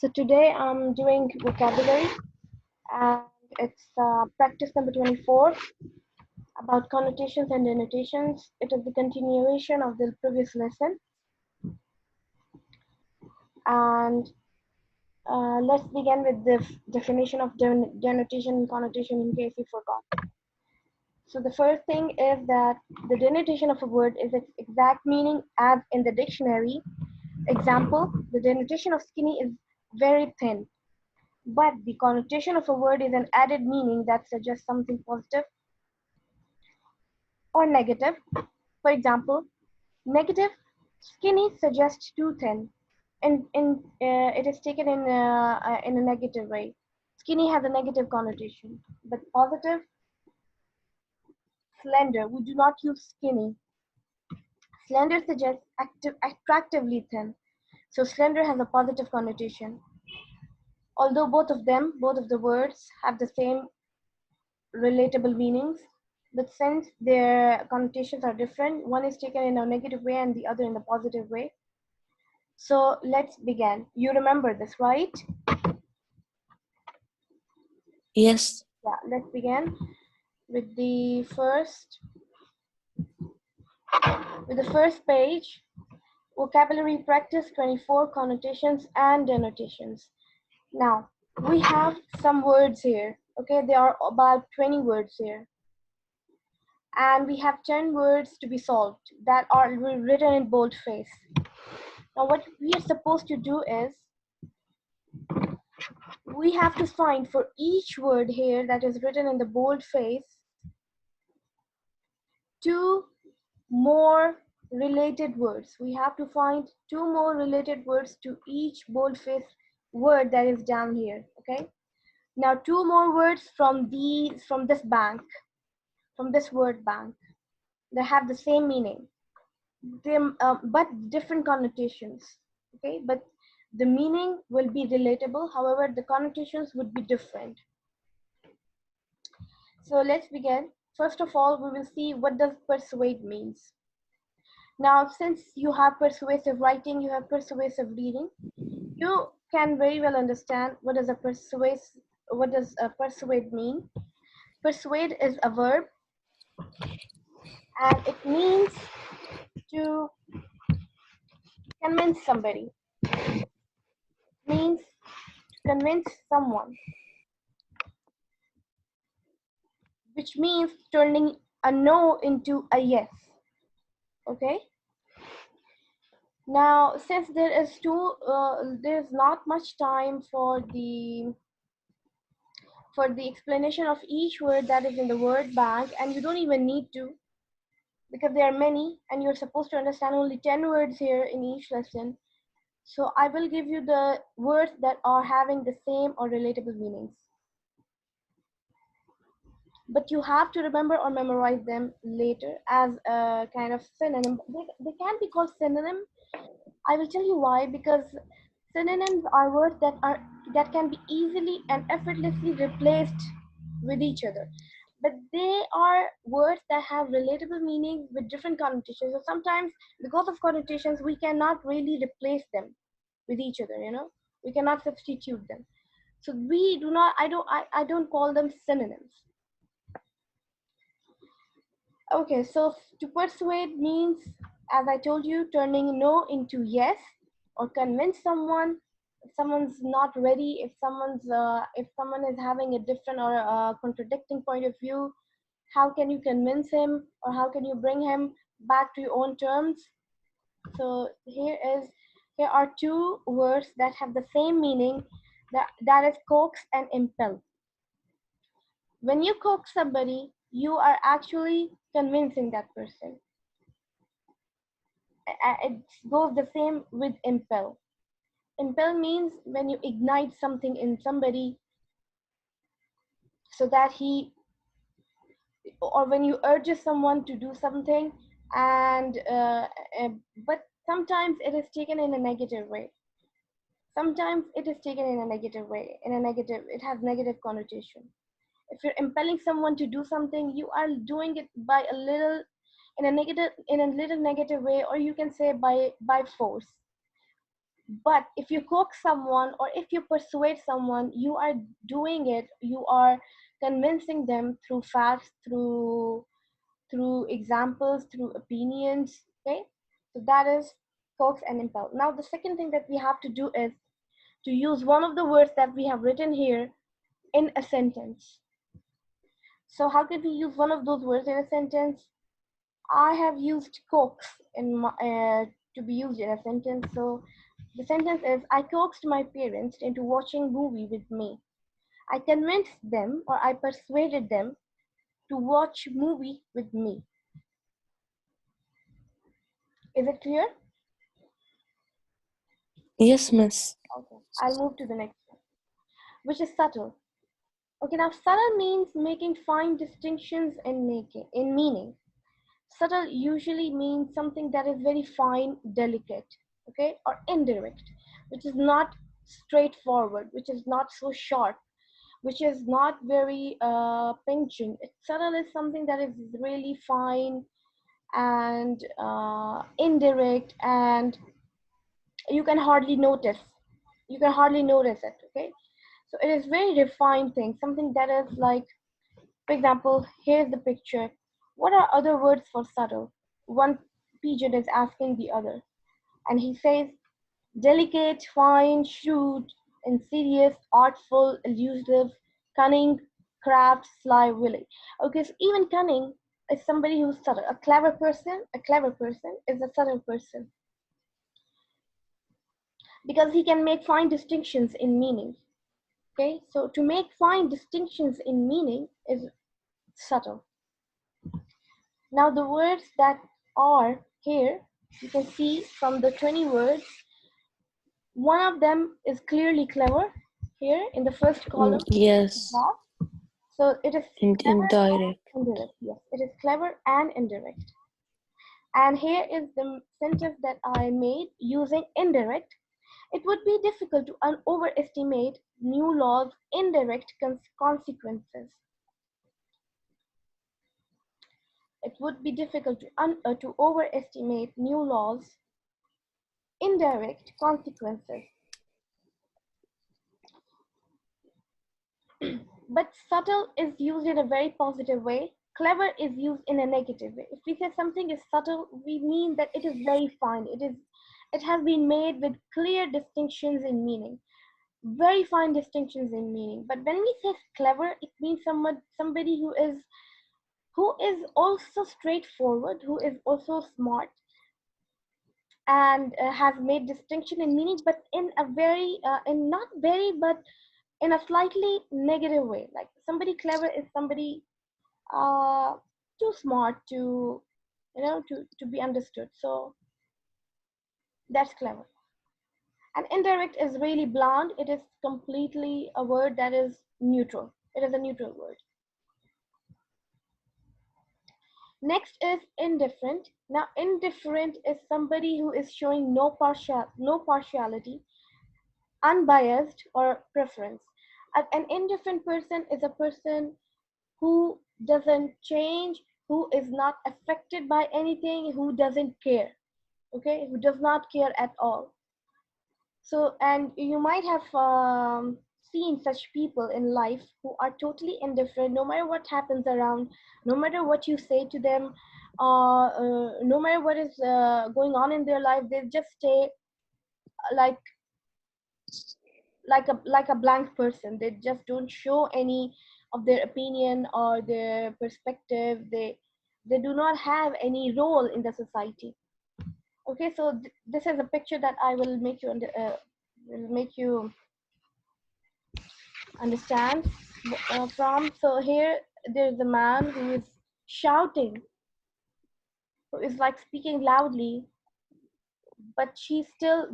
So today I'm doing vocabulary and it's practice number 24 about connotations and denotations. It is the continuation of the previous lesson and let's begin with the definition of denotation and connotation in case you forgot. So the first thing is that the denotation of a word is its exact meaning as in the dictionary. Example, the denotation of skinny is very thin. But the connotation of a word is an added meaning that suggests something positive or negative. For example, negative skinny suggests too thin, and it is taken in a negative way. Skinny has a negative connotation, but positive, slender. We do not use skinny. Slender suggests attractively thin, so slender has a positive connotation. Although both of the words have the same relatable meanings, but since their connotations are different, one is taken in a negative way and the other in a positive way. So let's begin. You remember this, right? Yes. Yeah, let's begin with the first page. Vocabulary practice 24 connotations and denotations. Now, we have some words here. Okay, there are about 20 words here. And we have 10 words to be solved that are written in boldface. Now what we are supposed to do is we have to find for each word here that is written in the boldface two more related words. We have to find two more related words to each boldface word that is down here. Okay. Now two more words from this bank, from this word bank. They have the same meaning. But different connotations. Okay, but the meaning will be relatable. However, the connotations would be different. So let's begin. First of all, we will see what does persuade means. Now, since you have persuasive writing, you have persuasive reading, you can very well understand what does a persuade mean. Persuade is a verb, and it means to convince somebody. It means to convince someone, which means turning a no into a yes. Okay. Now, since there's not much time for the explanation of each word that is in the word bank, and you don't even need to, because there are many, and you're supposed to understand only 10 words here in each lesson. So I will give you the words that are having the same or relatable meanings. But you have to remember or memorize them later as a kind of synonym. They can be called synonym. I will tell you why, because synonyms are words that can be easily and effortlessly replaced with each other. But they are words that have relatable meaning with different connotations. So sometimes, because of connotations, we cannot really replace them with each other. We cannot substitute them. So we do not. I don't call them synonyms. Okay, so to persuade means, as I told you, turning no into yes, or convince someone. If someone's not ready, if someone is having a different or a contradicting point of view, how can you convince him, or how can you bring him back to your own terms? So here are two words that have the same meaning, that is coax and impel. When you coax somebody, you are actually convincing that person. It goes the same with impel. Impel means when you ignite something in somebody so that or when you urge someone to do something, and but sometimes it is taken in a negative way. Sometimes it is taken in a negative way, it has negative connotation. If you're impelling someone to do something, you are doing it by a little in a little negative way, or you can say by force. But if you coax someone or if you persuade someone, you are doing it, you are convincing them through facts, through examples, through opinions. Okay, so that is coax and impel. Now the second thing that we have to do is to use one of the words that we have written here in a sentence. So how can we use one of those words in a sentence? I have used coax to be used in a sentence. So the sentence is, I coaxed my parents into watching movie with me. I convinced them or I persuaded them to watch movie with me. Is it clear? Yes, miss. Okay, I'll move to the next one, which is subtle. Okay, now subtle means making fine distinctions in meaning. Subtle usually means something that is very fine, delicate, okay, or indirect, which is not straightforward, which is not so sharp, which is not very pinching. Subtle is something that is really fine and indirect, and you can hardly notice. You can hardly notice it, okay? So it is very refined thing, something that is like, for example, here's the picture. What are other words for subtle? One pigeon is asking the other, and he says, delicate, fine, shrewd, insidious, artful, elusive, cunning, craft, sly, wily. Okay, so even cunning is somebody who's subtle. A clever person is a subtle person because he can make fine distinctions in meaning. Okay, so to make fine distinctions in meaning is subtle. Now the words that are here, you can see from the 20 words, one of them is clearly clever here in the first column. Yes. So it is And clever indirect. and indirect. Yes, it is clever and indirect. And here is the sentence that I made using indirect. It would be difficult to overestimate new laws' indirect consequences. It would be difficult to overestimate new laws' indirect consequences. But subtle is used in a very positive way. Clever is used in a negative way. If we say something is subtle, we mean that it is very fine. It has been made with clear distinctions in meaning, very fine distinctions in meaning. But when we say clever, it means somebody who is also straightforward, who is also smart, and has made distinction in meaning, but in a very, in not very, but in a slightly negative way. Like somebody clever is somebody uh, too smart to, to be understood. So that's clever. And indirect is really bland. It is completely a word that is neutral. It is a neutral word. Next is indifferent. Now, indifferent is somebody who is showing no partiality, unbiased, or preference. An indifferent person is a person who doesn't change, who is not affected by anything, who doesn't care, okay, who does not care at all. So, and you might have seen such people in life who are totally indifferent, no matter what happens around, no matter what you say to them, no matter what is going on in their life, they just stay like like a blank person. They just don't show any of their opinion or their perspective. They do not have any role in the society. Okay, so this is a picture that I will make you understand from. So here there's a man who is shouting, who is like speaking loudly, but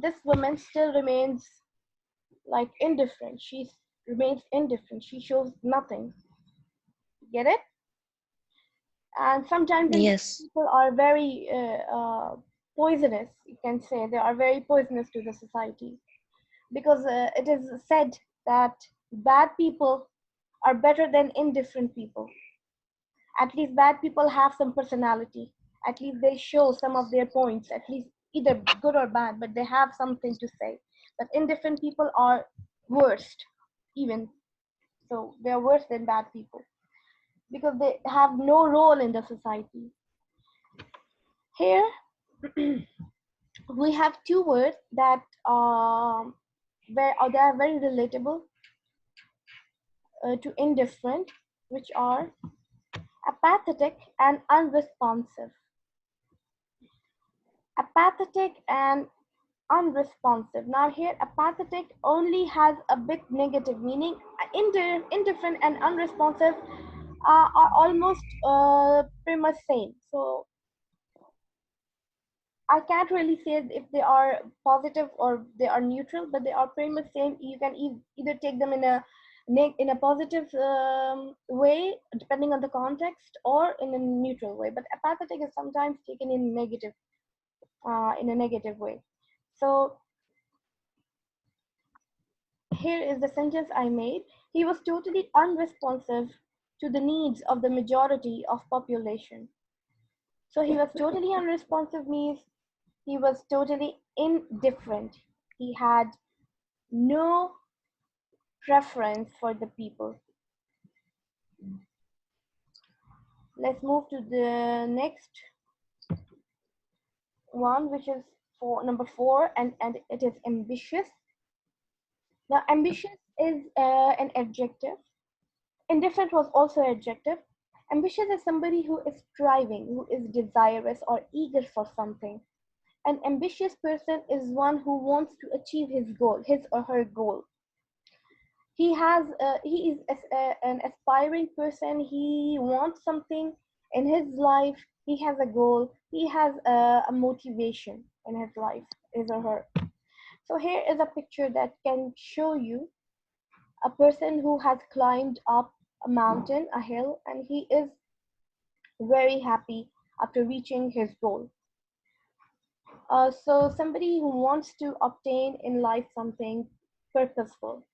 this woman still remains like indifferent. She remains indifferent. She shows nothing. Get it? And sometimes indifferent Yes. people are very poisonous. You can say they are very poisonous to the society, because it is said that bad people are better than indifferent people. At least bad people have some personality. At least they show some of their points, at least either good or bad, but they have something to say. but indifferent people are worst, even. So they are worse than bad people because they have no role in the society. Here we have two words that they are very relatable to indifferent, which are apathetic and unresponsive. Apathetic and unresponsive. Now here apathetic only has a bit negative meaning. Indifferent and unresponsive are almost pretty much same. So I can't really say if they are positive or they are neutral, but they are pretty much same. You can either take them in a positive way, depending on the context, or in a neutral way. But apathetic is sometimes taken in a negative way. So here is the sentence I made. He was totally unresponsive to the needs of the majority of population. So he was totally unresponsive means he was totally indifferent. He had no preference for the people. Let's move to the next one, which is for number 4, and it is ambitious. Now, ambitious is an adjective. Indifferent was also an adjective. Ambitious is somebody who is striving, who is desirous or eager for something. An ambitious person is one who wants to achieve his goal, his or her goal. He is an aspiring person. He wants something in his life. He has a goal. He has a motivation in his life, his or her. So here is a picture that can show you a person who has climbed up a mountain, a hill, and he is very happy after reaching his goal. So somebody who wants to obtain in life something purposeful.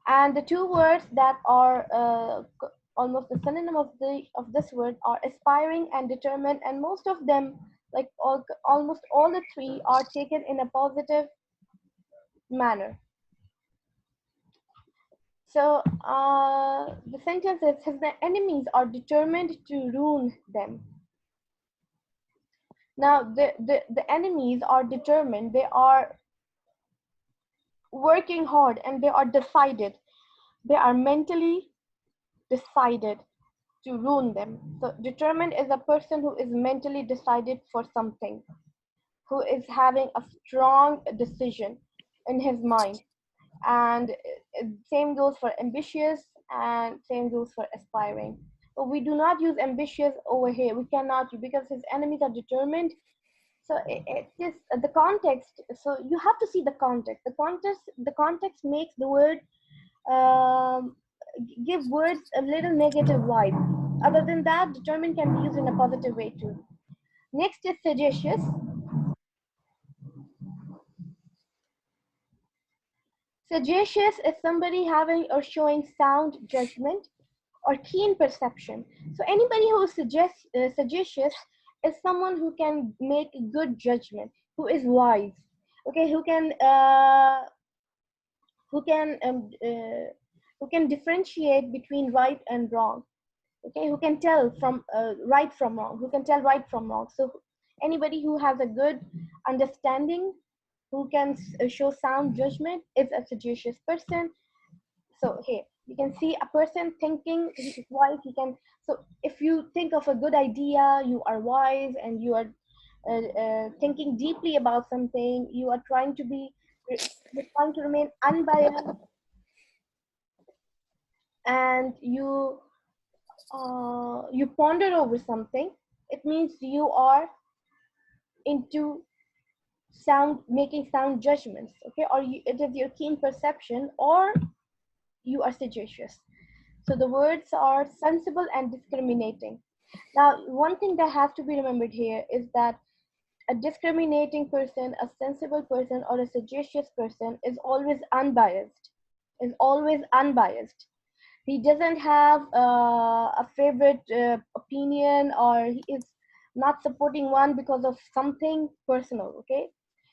And the two words that are almost the synonym of this word are aspiring and determined, and most of them, like almost all the three, are taken in a positive manner. So the sentence is, his enemies are determined to ruin them. Now the enemies are determined, they are working hard, and they are decided. They are mentally decided to ruin them. So determined is a person who is mentally decided for something, who is having a strong decision in his mind. And same goes for ambitious, and same goes for aspiring. But we do not use ambitious over here. We cannot, because his enemies are determined. So it's just the context. So you have to see the context. The context makes the word give words a little negative vibe. Other than that, determined can be used in a positive way too. Next is sagacious. Sagacious is somebody having or showing sound judgment or keen perception. So anybody who is sagacious is someone who can make good judgment, who is wise, okay, who can who can um, uh, who can differentiate between right and wrong, okay, who can tell from right from wrong, who can tell right from wrong. So anybody who has a good understanding, who can show sound judgment, is a sagacious person. So here you can see a person thinking, he is wise, he can. So if you think of a good idea, you are wise, and you are thinking deeply about something, you are trying to be, you're trying to remain unbiased, and you ponder over something, it means you are into making sound judgments, okay, or it is your keen perception, or you are sagacious. So the words are sensible and discriminating. Now, one thing that has to be remembered here is that a discriminating person, a sensible person, or a sagacious person is always unbiased, is always unbiased. He doesn't have a favorite opinion, or he is not supporting one because of something personal, okay?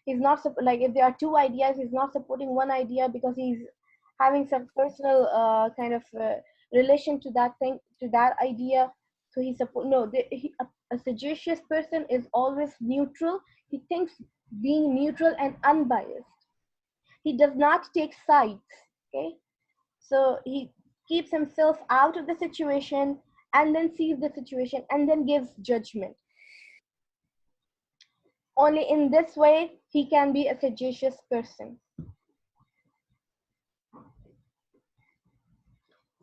He's not like if there are two ideas, he's not supporting one idea because he's having some personal kind of relation to that thing, to that idea. So he support no. A sagacious person is always neutral. He thinks being neutral and unbiased. He does not take sides. Okay, so he keeps himself out of the situation and then sees the situation and then gives judgment. Only in this way he can be a sagacious person.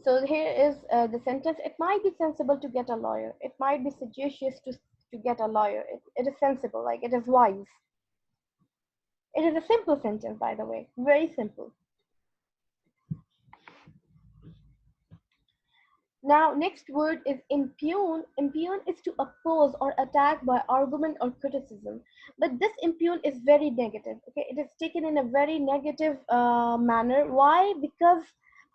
So here is the sentence. It might be sensible to get a lawyer. It might be sagacious to get a lawyer. It is sensible, like it is wise. It is a simple sentence, by the way, very simple. Now, next word is impugn. Impugn is to oppose or attack by argument or criticism. But this impugn is very negative. Okay, it is taken in a very negative manner. Why? Because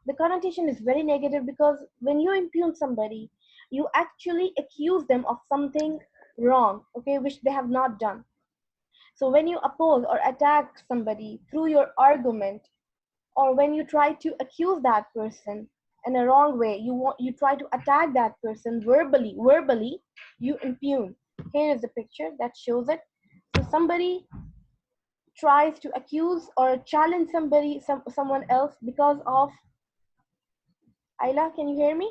the connotation is very negative. Because when you impugn somebody, you actually accuse them of something wrong. Okay, which they have not done. So when you oppose or attack somebody through your argument, or when you try to accuse that person in a wrong way, you try to attack that person verbally, you impugn. Here is the picture that shows it. So somebody tries to accuse or challenge someone else because of, Ayla, can you hear me?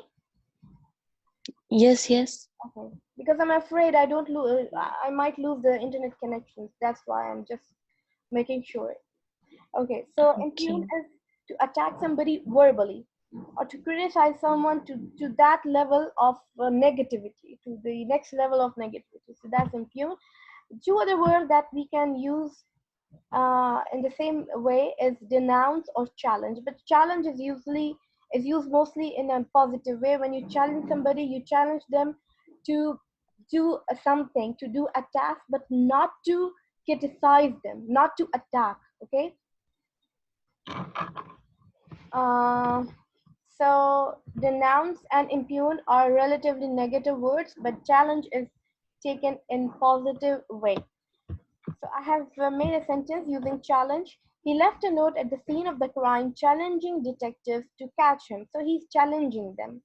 Yes, yes. Okay, because I'm afraid I might lose the internet connections. That's why I'm just making sure. Okay, so impugn Okay. is to attack somebody verbally or to criticize someone to that level of negativity, to the next level of negativity. So that's impugn. Two other words that we can use in the same way is denounce or challenge. But challenge is used mostly in a positive way. When you challenge somebody, you challenge them to do something, to do a task, but not to criticize them, not to attack. Okay. Uh, so denounce and impugn are relatively negative words, but challenge is taken in positive way. So I have made a sentence using challenge. He left a note at the scene of the crime challenging detectives to catch him. So he's challenging them.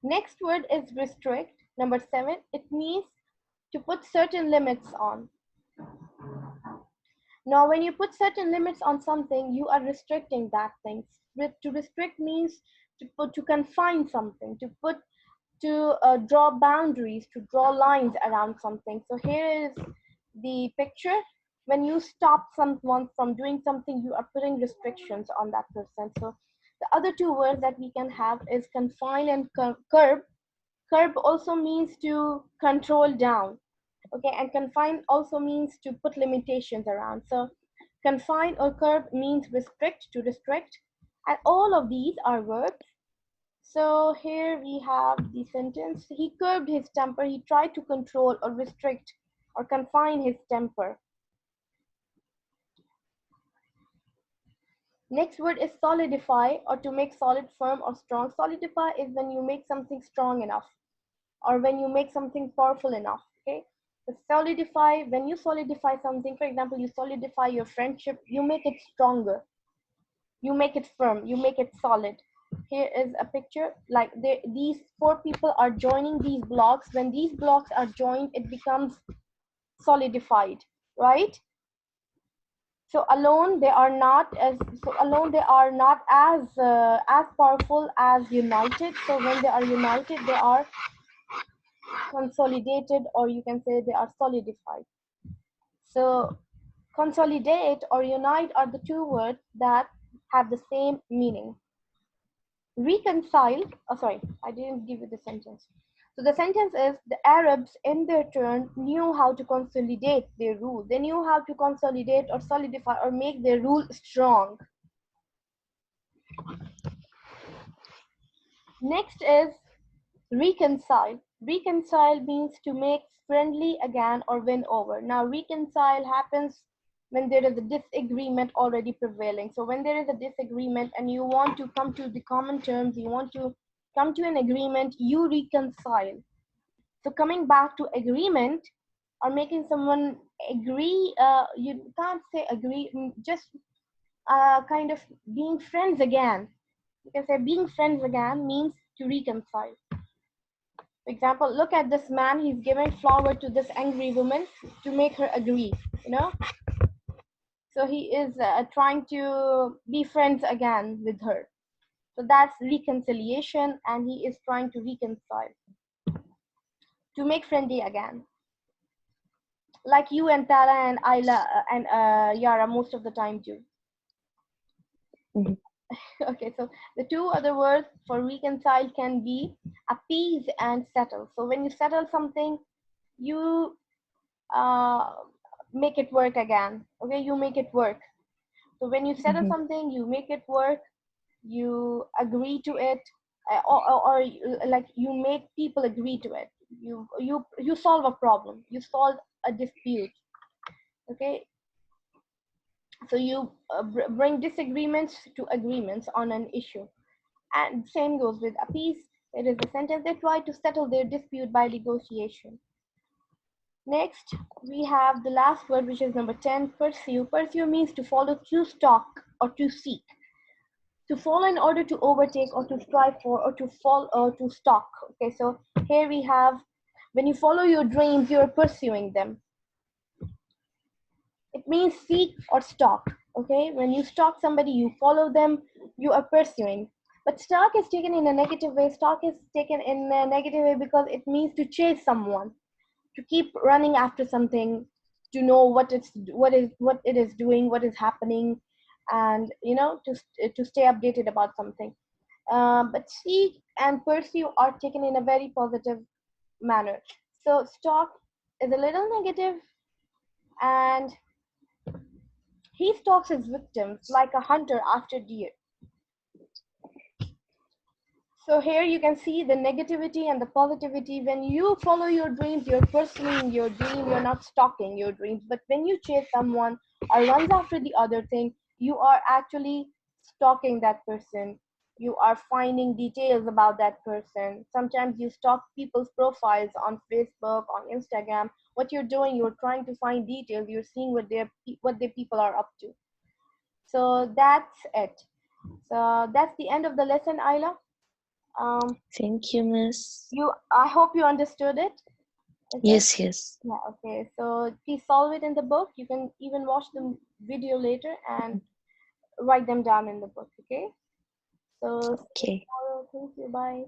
Next word is restrict. Number 7, it means to put certain limits on. Now, when you put certain limits on something, you are restricting that thing. To restrict means to confine something, to draw boundaries, to draw lines around something. So here is the picture. When you stop someone from doing something, you are putting restrictions on that person. So the other two words that we can have is confine and curb. Curb also means to control down. Okay, and confine also means to put limitations around. So confine or curb means restrict, to restrict, and all of these are verbs. So here we have the sentence. He curbed his temper. He tried to control or restrict or confine his temper. Next word is solidify, or to make solid, firm, or strong. Solidify is when you make something strong enough, or when you make something powerful enough. Okay. So solidify, when you solidify something, for example, you solidify your friendship, you make it stronger, you make it firm, you make it solid. Here is a picture, like these four people are joining these blocks. When these blocks are joined, it becomes solidified, right? So alone they are not as as powerful as united. So when they are united, they are consolidated, or you can say they are solidified. So consolidate or unite are the two words that have the same meaning. Reconcile, oh sorry, I didn't give you the sentence. So the sentence is, the Arabs in their turn knew how to consolidate their rule. They knew how to consolidate or solidify or make their rule strong. Next is reconcile. Reconcile means to make friendly again or win over. Now reconcile happens when there is a disagreement already prevailing. So when there is a disagreement and you want to come to the common terms, you want to come to an agreement, you reconcile. So coming back to agreement or making someone agree, you can't say agree, just kind of being friends again. You can say being friends again means to reconcile. For example, look at this man, he's giving flower to this angry woman to make her agree, you know? So he is trying to be friends again with her. So that's reconciliation, and he is trying to reconcile, to make friendly again. Like you and Tara and Ayla and Yara most of the time do. Mhm. Okay, so the two other words for reconcile can be appease and settle. So when you settle something, you uh, make it work again. Okay, you make it work. So when you settle Mhm. something, you make it work, you agree to it, or like you make people agree to it. You solve a problem, you solve a dispute. Okay, so you bring disagreements to agreements on an issue. And same goes with appease. It is a sentence, they try to settle their dispute by negotiation. Next, we have the last word, which is number 10, pursue. Pursue means to follow, to stalk, or to seek. To follow in order to overtake, or to strive for, or to fall, or to stalk. Okay, so here we have, when you follow your dreams, you're pursuing them. It means seek or stalk. Okay, when you stalk somebody, you follow them, you are pursuing. But stalk is taken in a negative way. Stalk is taken in a negative way because it means to chase someone, to keep running after something, to know what it is doing, what is happening, and you know, to stay updated about something. But seek and pursue are taken in a very positive manner. So stalk is a little negative, and he stalks his victims like a hunter after deer. So here you can see the negativity and the positivity. When you follow your dreams, you're pursuing your dream, you're not stalking your dreams. But when you chase someone or runs after the other thing, you are actually stalking that person. You are finding details about that person. Sometimes you stalk people's profiles on Facebook, on Instagram. What you're doing, you're trying to find details. You're seeing what their people are up to. So that's it. So that's the end of the lesson, Ayla. Thank you, Miss. I hope you understood it. Okay. Yes, yes. Yeah. Okay. So please solve it in the book. You can even watch the video later and write them down in the book. Okay. So see you Okay. tomorrow. Thank you. Bye.